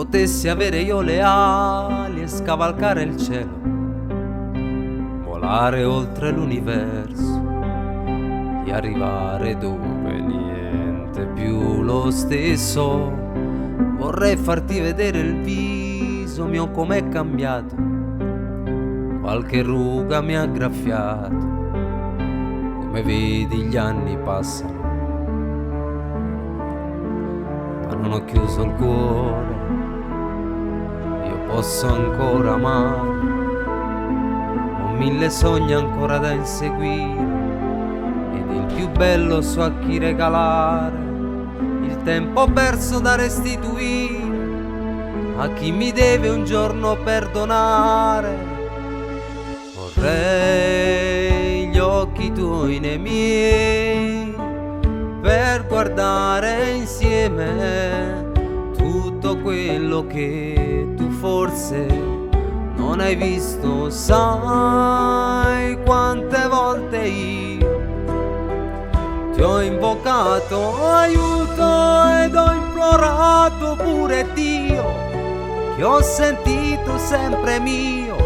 potessi avere io le ali e scavalcare il cielo, volare oltre l'universo e arrivare dove niente più lo stesso. Vorrei farti vedere il viso mio com'è cambiato, qualche ruga mi ha graffiato, come vedi gli anni passano, ma non ho chiuso il cuore, io posso ancora amare, ho 1000 sogni ancora da inseguire ed il più bello so a chi regalare il tempo perso da restituire a chi mi deve un giorno perdonare. Vorrei gli occhi tuoi nei miei per guardare insieme tutto quello che tu forse non hai visto. Sai quante volte io ti ho invocato aiuto ed ho implorato pure Dio, che ho sentito sempre mio.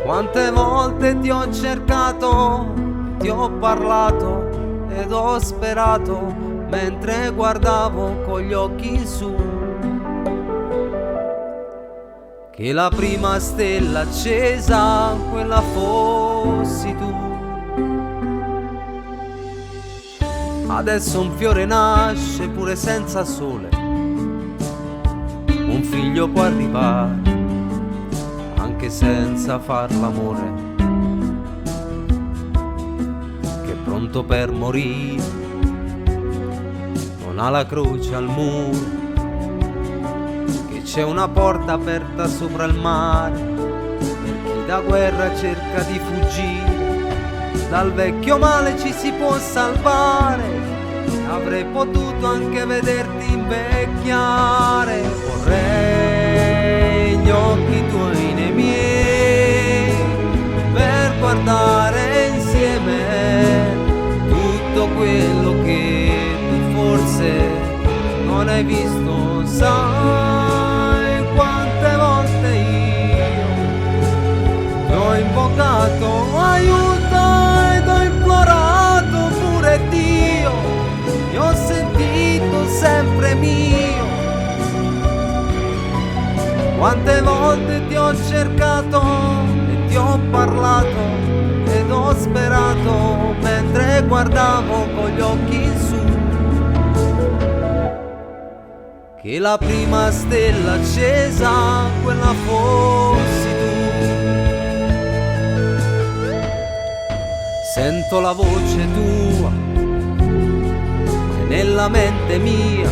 Quante volte ti ho cercato, ti ho parlato ed ho sperato mentre guardavo con gli occhi in su che la prima stella accesa quella fossi tu. Adesso un fiore nasce pure senza sole, un figlio può arrivare anche senza far l'amore, che è pronto per morire, non ha la croce al muro, che c'è una porta aperta sopra il mare per chi da guerra cerca di fuggire. Dal vecchio male ci si può salvare, avrei potuto anche vederti invecchiare. Vorrei gli occhi tuoi nei miei per guardare insieme tutto quello che tu forse non hai visto. Sai quante volte io ti ho invocato aiuto ed ho implorato pure Dio, e ho sentito sempre mio. Quante volte ti ho cercato e ti ho parlato ed ho sperato mentre guardavo con gli occhi in su che la prima stella accesa quella fossi tu. Sento la voce tua e nella mente mia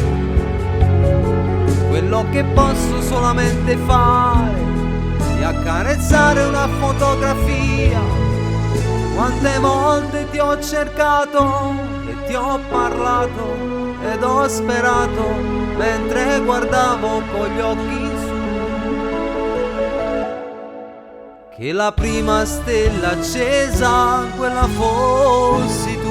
quello che posso solamente fare è accarezzare una fotografia. Quante volte ti ho cercato e ti ho parlato ed ho sperato mentre guardavo con gli occhi in su che la prima stella accesa quella fossi tu.